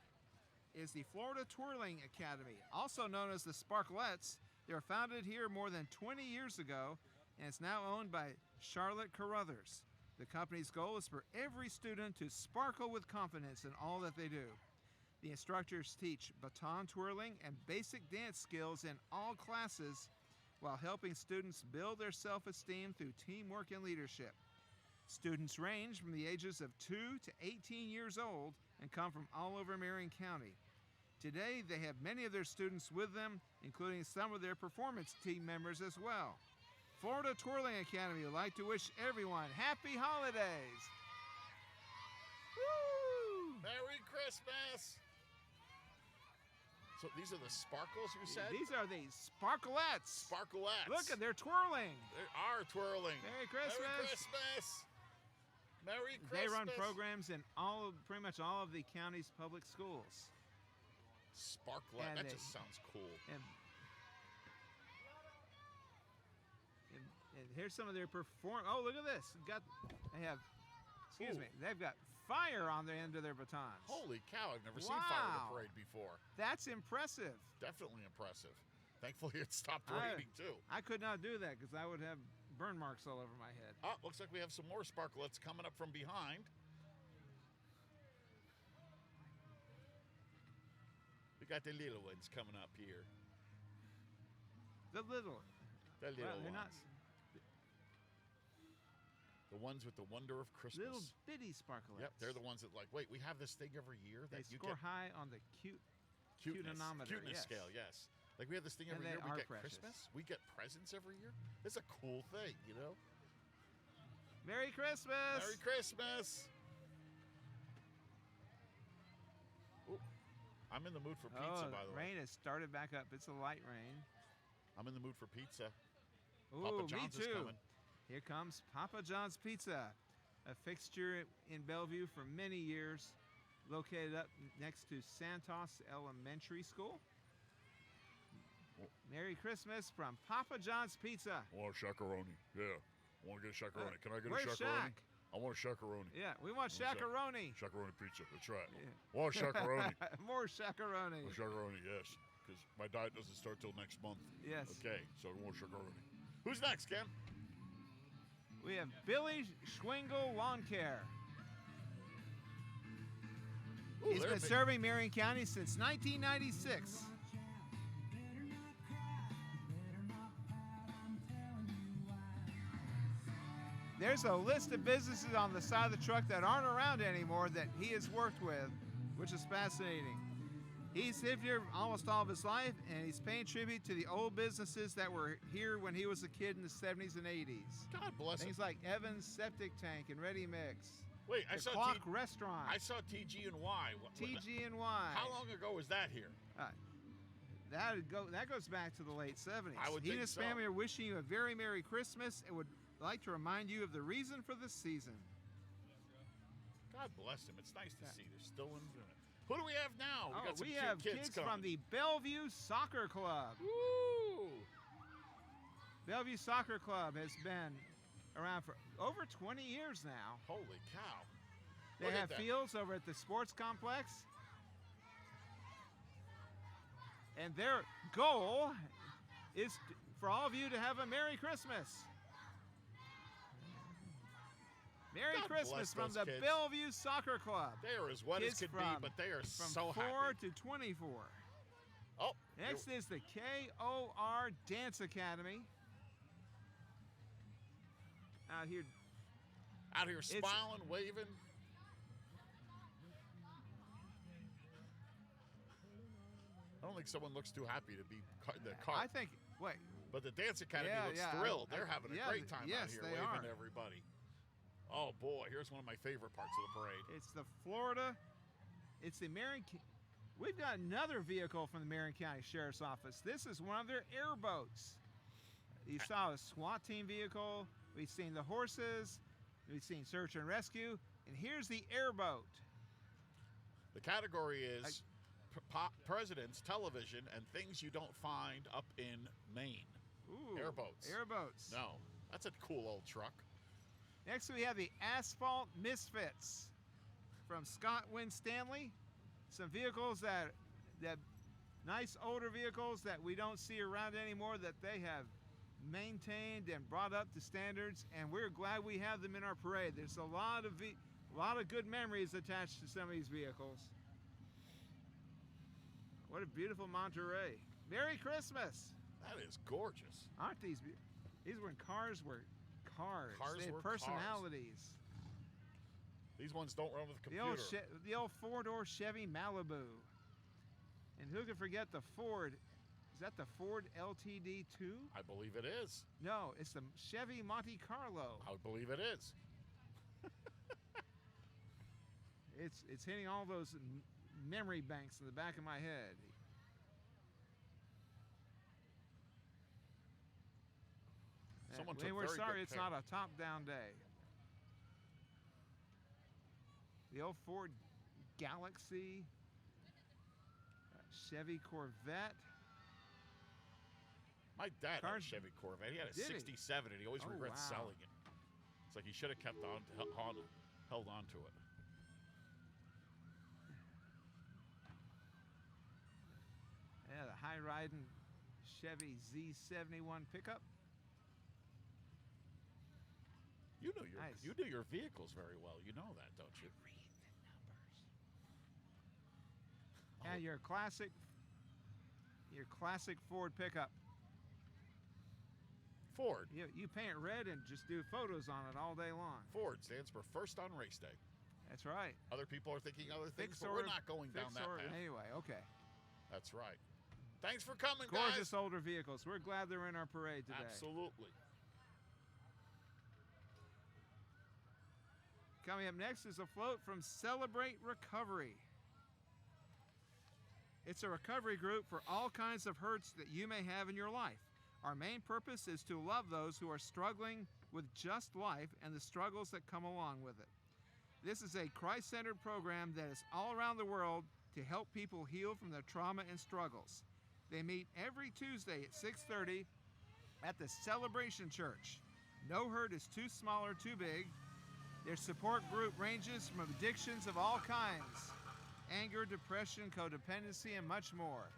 is the Florida Twirling Academy, also known as the Sparklettes. They were founded here more than 20 years ago, and it's now owned by Charlotte Carruthers. The company's goal is for every student to sparkle with confidence in all that they do. The instructors teach baton twirling and basic dance skills in all classes while helping students build their self-esteem through teamwork and leadership. Students range from the ages of 2 to 18 years old and come from all over Marion County. Today, they have many of their students with them, including some of their performance team members as well. Florida Twirling Academy would like to wish everyone happy holidays. Woo! Merry Christmas! So these are the sparkles you said? These are the Sparklettes. Sparklettes. Look, they're twirling. They are twirling. Merry Christmas. Merry Christmas. Merry Christmas. They run programs in pretty much all of the county's public schools. Sparklet. That just sounds cool. And here's some of their Oh, look at this. They've got fire on the end of their batons. Holy cow, I've never seen fire in a parade before. That's impressive. Definitely impressive. Thankfully it stopped raining too. I could not do that because I would have burn marks all over my head. Oh, looks like we have some more sparklets coming up from behind. We got the little ones coming up here. The little ones. The ones with the wonder of Christmas. Little bitty sparklets. Yep, they're the ones that wait, we have this thing every year. They score high on the cuteness scale, yes. Like we have this thing And every they year. We are get precious. Christmas. We get presents every year. It's a cool thing, you know. Merry Christmas! Merry Christmas! Ooh, I'm in the mood for pizza, by the way. Rain has started back up. It's a light rain. I'm in the mood for pizza. Ooh, Papa John's me is too. coming. Here comes Papa John's Pizza, a fixture in Bellevue for many years, located up next to Santos Elementary School. Merry Christmas from Papa John's Pizza. I want a shakaroni. Yeah. I want to get a shakaroni. Can I get Where's a shakaroni? Shaq? I want a shakaroni. Yeah, we want Shaq. shakaroni. Shakaroni pizza. That's right. Yeah. I want a shakaroni. More shakaroni. A shakaroni, yes. Because my diet doesn't start till next month. Yes. Okay, so I want a shakaroni. Who's next, Ken? We have Billy Schwingle Lawn Care. Ooh, He's been serving Marion County since 1996. There's a list of businesses on the side of the truck that aren't around anymore that he has worked with, which is fascinating. He's lived here almost all of his life, and he's paying tribute to the old businesses that were here when he was a kid in the 70s and 80s. God bless him. Things like Evans Septic Tank and Ready Mix. Wait, I The saw Clock Restaurant. I saw TG and Y. TG&Y. How long ago was that here? That goes back to the late 70s. I would he and think his so. family are wishing you a very Merry Christmas and would like to remind you of the reason for this season. God bless him. It's nice to see they're still in it. Who do we have now? Oh, got some we cute have kids kids coming. from the Bellevue Soccer Club. Woo! Bellevue Soccer Club has been around for over 20 years now. Holy cow. They Look at have that. fields over at the sports complex. And their goal is for all of you to have a Merry Christmas. Merry God Christmas bless from those the kids. Bellevue Soccer Club. They are as wet as Kids could be, from- but they are From so 4 happy. to 24. Oh, Next is the KOR Dance Academy. Out here, out here smiling, waving. I don't think someone looks too happy to be in the car. I think, wait, But the Dance Academy looks yeah, thrilled. I- They're having a yeah, great time out yes, here they waving are. to everybody. Oh boy, here's one of my favorite parts of the parade. it's the Florida, it's the Marion, we've got another vehicle from the Marion County Sheriff's Office. This is one of their airboats. You saw a SWAT team vehicle, we've seen the horses, we've seen search and rescue, and here's the airboat. The category is President's Television and Things You Don't Find Up in Maine. Ooh, Airboats. Airboats. No, that's a cool old truck. Next we have the Asphalt Misfits from Scott Winstanley. Some vehicles that nice older vehicles that we don't see around anymore that they have maintained and brought up to standards, and we're glad we have them in our parade. There's a lot of good memories attached to some of these vehicles. What a beautiful Monterey. Merry Christmas. That is gorgeous. Aren't these when cars were cars. Cars They had were cars. personalities. These ones don't run with a The computer. old four-door Chevy Malibu. And who can forget the Ford? Is that the Ford LTD 2? I believe it is. No, it's the Chevy Monte Carlo. I believe it is. It's hitting all those memory banks in the back of my head. Someone we took were very sorry good it's care. not a top-down day. The old Ford Galaxy, Chevy Corvette. My dad had a Cars- Chevy Corvette. He had a Did he? 67, and he always Oh, regrets wow. selling it. It's like he should have kept held on to it. Yeah, the high-riding Chevy Z71 pickup. You know your Nice. you do your vehicles very well. You know that, don't you? And your classic Ford pickup. Ford. You paint it red and just do photos on it all day long. Ford stands for First on Race Day. That's right. Other people are thinking other things, Fixed but we're order- not going down Fixed that order- path. Anyway, okay. That's right. Thanks for coming, Gorgeous guys. older vehicles. We're glad they're in our parade today. Absolutely. Coming up next is a float from Celebrate Recovery. It's a recovery group for all kinds of hurts that you may have in your life. Our main purpose is to love those who are struggling with just life and the struggles that come along with it. This is a Christ-centered program that is all around the world to help people heal from their trauma and struggles. They meet every Tuesday at 6:30 at the Celebration Church. No hurt is too small or too big. Their support group ranges from addictions of all kinds, anger, depression, codependency, and much more.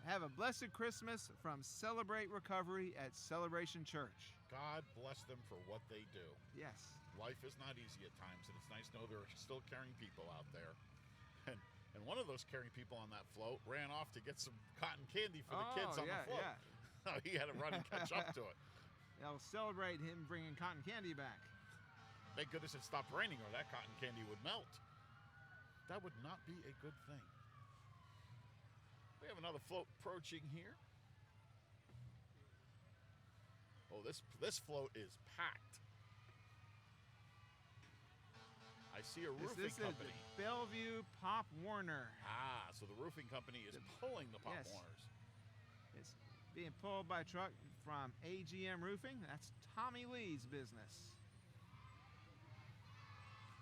Have a blessed Christmas from Celebrate Recovery at Celebration Church. God bless them for what they do. Yes. Life is not easy at times, and it's nice to know there are still caring people out there. And one of those caring people on that float ran off to get some cotton candy for the kids on the float. Yeah. He had to run and catch up to it. They'll celebrate him bringing cotton candy back. Thank goodness it stopped raining, or that cotton candy would melt. That would not be a good thing. We have another float approaching here. Oh, this float is packed. I see a roofing company. Is Belleview Pop Warner. Ah, so the roofing company is pulling the Pop Yes. Warners. It's being pulled by a truck from AGM Roofing. That's Tommy Lee's business.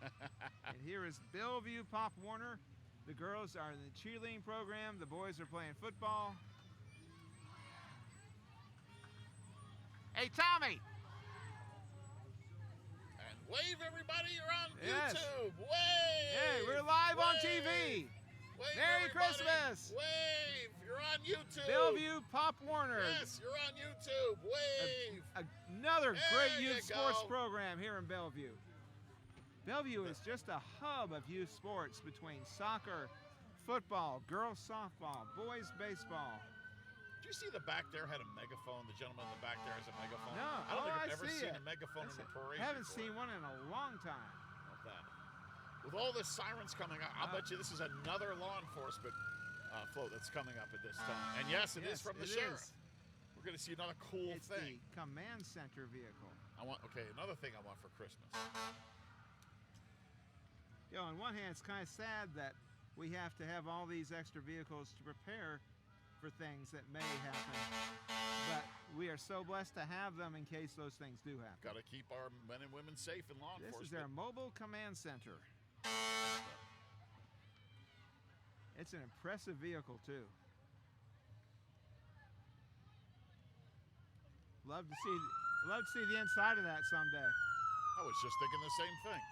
And here is Belleview Pop Warner. The girls are in the cheerleading program. The boys are playing football. Hey, Tommy! And wave, everybody, you're on Yes. YouTube. Wave! Hey, we're live on Wave! TV. Wave, Merry everybody. Christmas! Wave! You're on YouTube. Belleview Pop Warner. Yes, you're on YouTube. Wave! Another great There you youth sports go. program here in Bellevue. Bellevue is just a hub of youth sports between soccer, football, girls softball, boys baseball. Did you see the back there had a megaphone? The gentleman in the back there has a megaphone. No, I don't think I I've ever see seen it. a megaphone in a parade. Haven't before. seen one in a long time. Like that. With all the sirens coming up, I'll bet you this is another law enforcement float that's coming up at this time. And yes, it is from the sheriff. is. We're going to see another cool It's thing. the command center vehicle. Another thing I want for Christmas. You know, on one hand, it's kind of sad that we have to have all these extra vehicles to prepare for things that may happen. But we are so blessed to have them in case those things do happen. Got to keep our men and women safe in law This enforcement. is their mobile command center. It's an impressive vehicle, too. Love to see the inside of that someday. I was just thinking the same thing.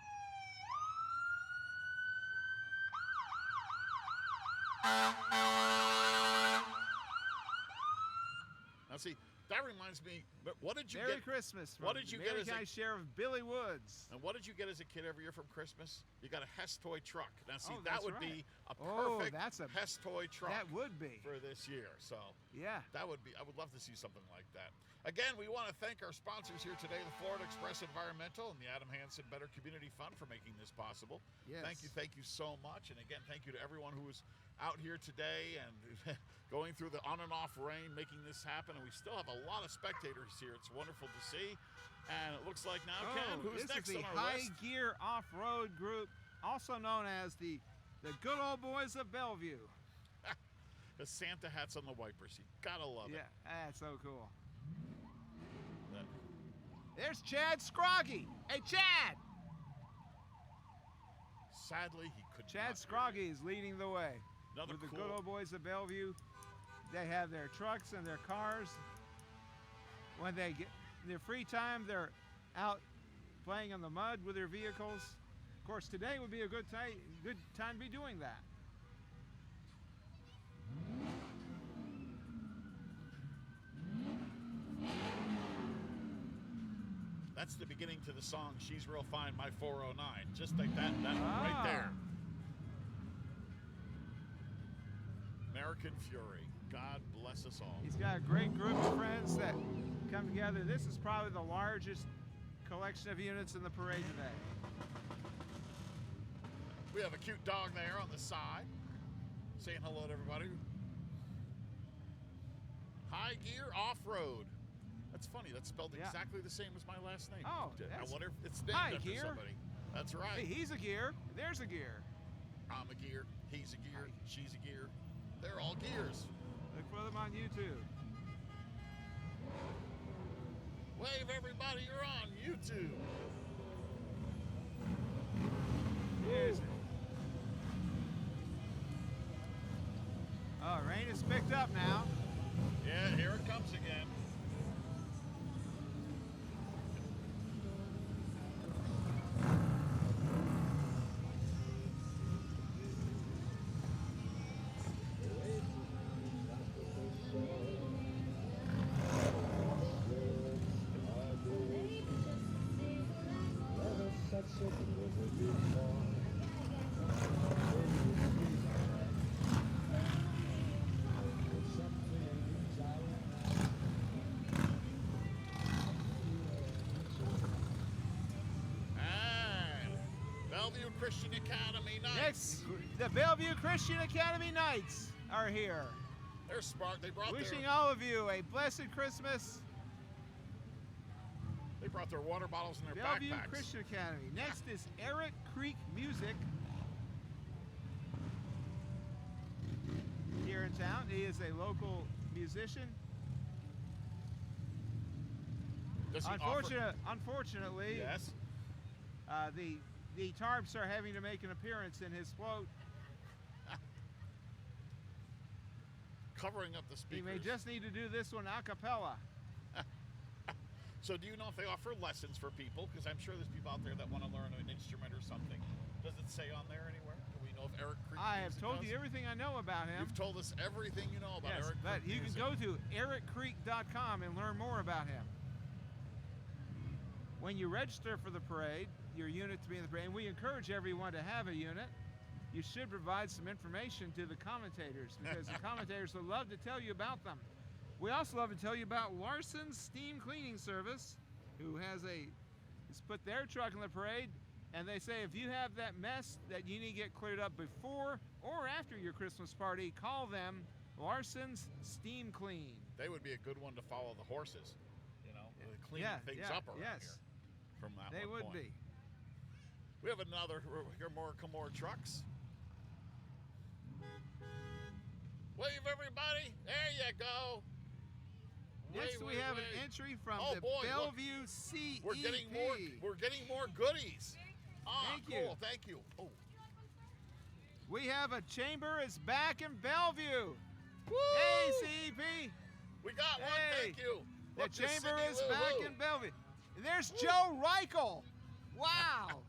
Now see, that reminds me, but what did you Merry get? Christmas from what did you get Marion as a- County Sheriff Billy Woods. And what did you get as a kid every year from Christmas? You got a Hess toy truck. Now see, Oh, that that's would right. be a Oh, perfect that's a- Hess toy truck That would be. for this year. So Yeah. that would be, I would love to see something like that. Again, we want to thank our sponsors here today, the Florida Express Environmental and the Adam Hansen Better Community Fund for making this possible. Yes. Thank you so much. And again, thank you to everyone who was out here today and going through the on and off rain, making this happen. And we still have a lot of spectators here. It's wonderful to see. And it looks like now, Ken, who's this next is the on our High list? Gear Off-Road Group, also known as the Good Old Boys of Bellevue. The Santa hats on the wipers. You gotta love Yeah, it. that's so cool. That- There's Chad Scroggy. Hey, Chad! Sadly, he could Chad not Scroggy is leading the way. Another With the cool- Good Old Boys of Bellevue, they have their trucks and their cars. When they get their free time, they're out playing in the mud with their vehicles. Of course, today would be a good time to be doing that. That's the beginning to the song She's Real Fine, My 409. Just like that right there. American Fury. God bless us all. He's got a great group of friends that come together. This is probably the largest collection of units in the parade today. We have a cute dog there on the side saying hello to everybody. High Gear Off-Road. That's funny. That's spelled Yeah. exactly the same as my last name. Oh, I that's wonder if it's named High after Gear. somebody. That's right. Hey, he's a gear. There's a gear. I'm a gear. He's a gear. She's a gear. They're all gears. Look for them on YouTube. Wave, everybody. You're on YouTube. Here's it. Oh, rain has picked up now. Yeah, here it comes again. And Bellevue Christian Academy Knights. Next, the Bellevue Christian Academy Knights are here. They're smart. They brought Wishing their all of you a blessed Christmas. water bottles in their Bellevue backpacks. Christian Academy. Next is Eric Creek Music here in town. He is a local musician. Does he offer- Unfortunately, Yes. The tarps are having to make an appearance in his float. Covering up the He speakers. may just need to do this one a cappella. So do you know if they offer lessons for people? Because I'm sure there's people out there that want to learn an instrument or something. Does it say on there anywhere? Do we know if Eric Creek I have Music told does? you everything I know about him. You've told us everything you know about Yes, Eric but Creek you can Music. go to ericcreek.com and learn more about him. When you register for the parade, your unit to be in the parade, and we encourage everyone to have a unit, you should provide some information to the commentators because the commentators will love to tell you about them. We also love to tell you about Larson's Steam Cleaning Service, who has put their truck in the parade, and they say if you have that mess that you need to get cleared up before or after your Christmas party, call them, Larson's Steam Clean. They would be a good one to follow the horses, you know, cleaning things up around here. From that They one would point. be. We have another, here more trucks. Wave everybody, there you go. Next we have an entry from Oh, the boy, look. Bellevue CEP. We're getting more goodies. Ah, Thank cool, you. thank you. Oh, We have a chamber is back in Bellevue. woo! Hey, CEP. We got one, Hey, thank you. The Look, there's chamber Cindy is Lou back Who. in Bellevue. There's Joe Reichel. Wow.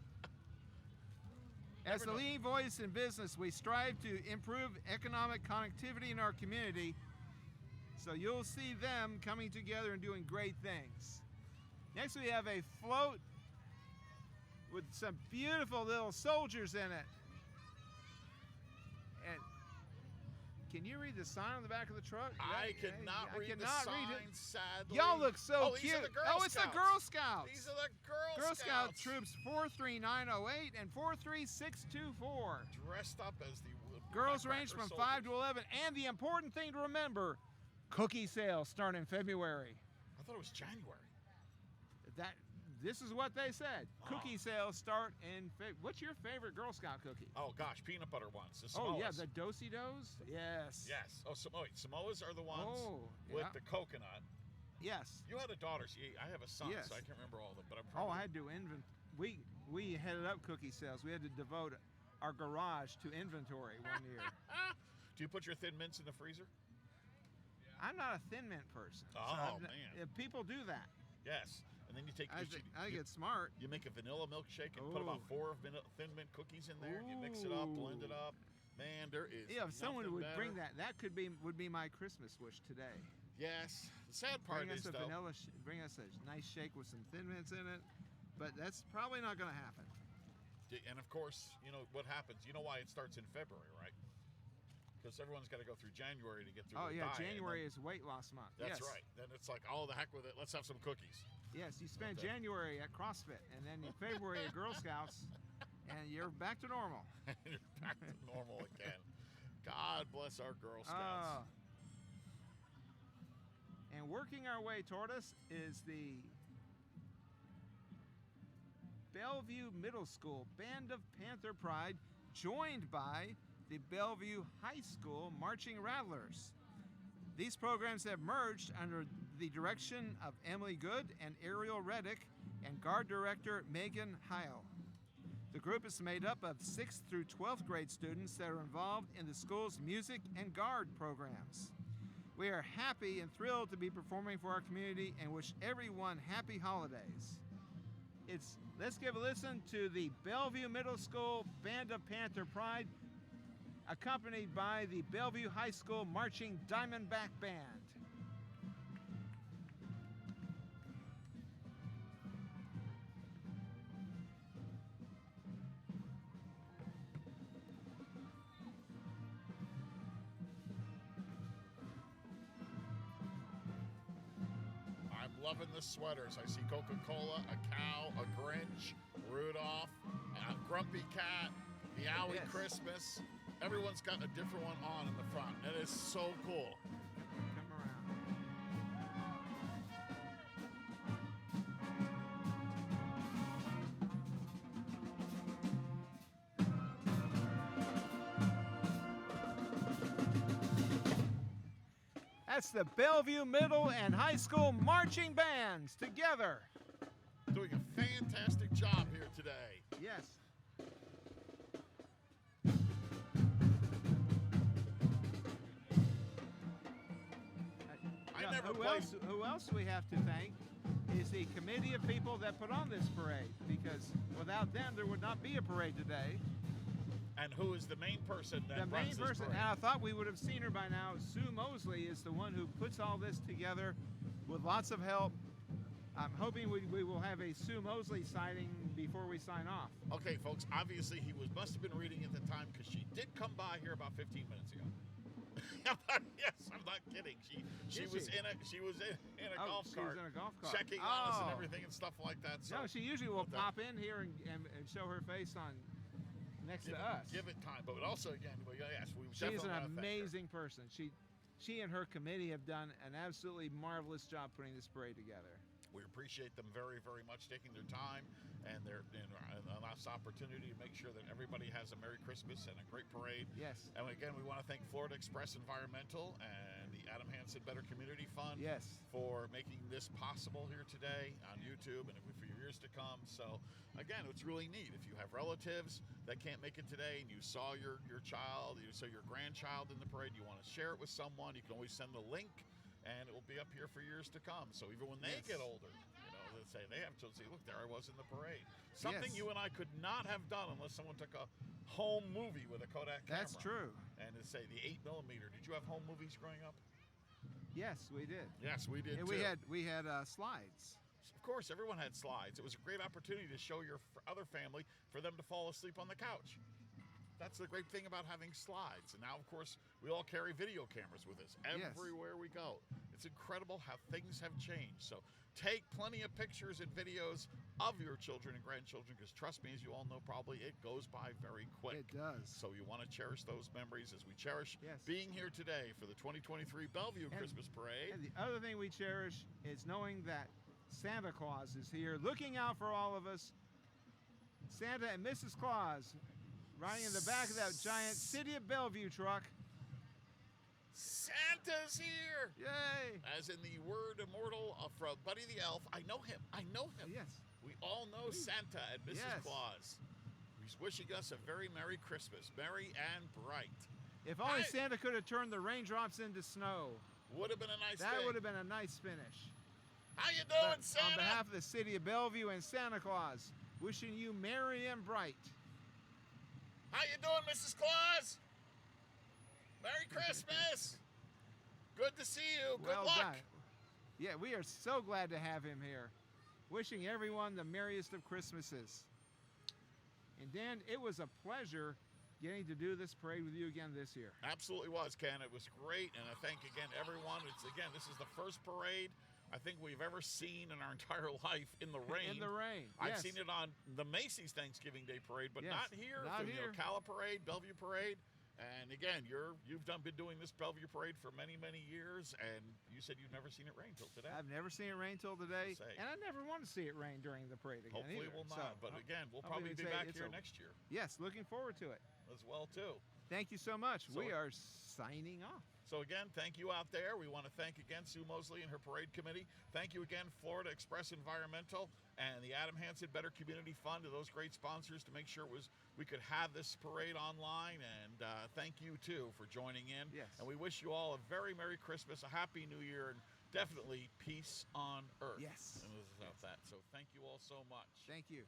As the know. leading voice in business, we strive to improve economic connectivity in our community. So you'll see them coming together and doing great things. Next we have a float with some beautiful little soldiers in it. And can you read the sign on the back of the truck? I cannot I read cannot the read sign, it. sadly. Y'all look so Oh, these cute. are the Girl Oh, it's the Scouts. Girl Scouts. These are the Girl Girl Scout Scouts. Troops 43908 and 43624. Dressed up as the Girls Nutcracker range from soldiers. 5 to 11. And the important thing to remember, cookie sales start in February. I thought it was January. This is what they said. Oh. Cookie sales start in February. What's your favorite Girl Scout cookie? Oh gosh, peanut butter ones. The Oh, yeah, Samoas. the Do-si-dos? Yes. Yes. Oh, Samoas are the ones Oh, with yeah. the coconut. Yes. You had a daughter. See, I have a son, Yes. so I can't remember all of them. But I'm. Oh, I had to we headed up cookie sales. We had to devote our garage to inventory one year. Do you put your Thin Mints in the freezer? I'm not a Thin Mint person. so Oh, I've man. People do that. Yes. And then you take. I think it's smart. You make a vanilla milkshake and put about Ooh. 4 Thin Mint cookies in there. You mix it up, blend it up. Man, there is. Yeah, if someone nothing would better. bring that would be my Christmas wish today. Yes. The sad part Bring is us a though. vanilla, bring us a nice shake with some Thin Mints in it. But that's probably not going to happen. And of course, you know what happens. You know why it starts in February, right? Because everyone's got to go through January to get through. Oh their yeah, diet, and January then- is weight loss month. That's yes. right. Then it's like, oh, the heck with it. Let's have some cookies. Yes, you spend Okay. January at CrossFit, and then in February at Girl Scouts, and you're back to normal. You're back to normal again. God bless our Girl Scouts. And working our way toward us is the Belleview Middle School Band of Panther Pride, joined by the Bellevue High School Marching Rattlers. These programs have merged under the direction of Emily Good and Ariel Reddick and Guard Director Megan Heil. The group is made up of 6th through 12th grade students that are involved in the school's music and Guard programs. We are happy and thrilled to be performing for our community and wish everyone happy holidays. Let's give a listen to the Bellevue Middle School Band of Panther Pride, accompanied by the Bellevue High School Marching Diamondback Band. I'm loving the sweaters. I see Coca-Cola, a cow, a Grinch, Rudolph, a Grumpy Cat, the Alley Yes. Christmas. Everyone's got a different one on in the front. It is so cool. Come around. That's the Bellevue Middle and High School marching bands together. Doing a fantastic job here today. Yes. I never who played. who else we have to thank is the committee of people that put on this parade, because without them there would not be a parade today. And who is the main person that The main runs this person, parade? and I thought we would have seen her by now, Sue Mosley is the one who puts all this together with lots of help. I'm hoping we will have a Sue Mosley sighting before we sign off. Okay, folks. Obviously, he must have been reading at the time because she did come by here about 15 minutes ago. Yes, I'm not kidding. She Did was she? in a golf she cart, was in a golf cart. checking on us and Oh. everything and stuff like that. So No, she usually will Well, pop in here and show her face on next to us. give it time. But also, again, yes, we She's definitely an want to thank her. amazing person. She and her committee have done an absolutely marvelous job putting this parade together. We appreciate them very, very much taking their time and their last opportunity to make sure that everybody has a Merry Christmas and a great parade. Yes. And again, we want to thank Florida Express Environmental and the Adam Hansen Better Community Fund Yes. for making this possible here today on YouTube and for years to come. So again, it's really neat. If you have relatives that can't make it today and you saw your child, you saw your grandchild in the parade, you want to share it with someone, you can always send the link and it will be up here for years to come. So even when they Yes. get older, let's say they have children, say, look, there I was in the parade. Something Yes. you and I could not have done unless someone took a home movie with a Kodak camera. That's true. And to say the 8mm. Did you have home movies growing up? Yes, we did. Yes, we did And too. we had slides. Of course, everyone had slides. It was a great opportunity to show your other family for them to fall asleep on the couch. That's the great thing about having slides. And now, of course, we all carry video cameras with us Yes. everywhere we go. It's incredible how things have changed. So take plenty of pictures and videos of your children and grandchildren, because trust me, as you all know probably, it goes by very quick. It does. So you want to cherish those memories as we cherish Yes. being here today for the 2023 Bellevue Christmas Parade. And the other thing we cherish is knowing that Santa Claus is here, looking out for all of us. Santa and Mrs. Claus riding in the back of that giant City of Bellevue truck. Santa's here! Yay! As in the word immortal from Buddy the Elf, I know him. I know him. Yes. We all know Santa and Mrs. Yes. Claus. He's wishing us a very Merry Christmas, merry and bright. If only Hey! Santa could have turned the raindrops into snow. Would have been a nice That thing. would have been a nice finish. How you But doing, Santa? on behalf of the City of Bellevue and Santa Claus, wishing you merry and bright. How you doing, Mrs. Claus? Merry Christmas! Good to see you. Good Well luck. done. Yeah, we are so glad to have him here. Wishing everyone the merriest of Christmases. And Dan, it was a pleasure getting to do this parade with you again this year. Absolutely was, Ken. It was great, and I thank again everyone. This is the first parade I think we've ever seen in our entire life in the rain. In the rain. I've yes. seen it on the Macy's Thanksgiving Day Parade, but Yes, not here. not the here. Ocala Parade, Bellevue Parade, And again, you've been doing this Bellevue Parade for many, many years, and you said you've never seen it rain till today. I've never seen it rain till today, Say. and I never want to see it rain during the parade again. Hopefully either. we'll So, not, but again, we'll hopefully probably be they say back it's here over. next year Yes, looking forward to it. as well too. Thank you so much. So- We are signing off. So again, thank you out there. We want to thank again Sue Mosley and her parade committee. Thank you again, Florida Express Environmental and the Adam Hansen Better Community Fund, to those great sponsors to make sure we could have this parade online. And thank you too for joining in. Yes. And we wish you all a very Merry Christmas, a Happy New Year, and definitely peace on earth. Yes. And this is about that. So thank you all so much. Thank you.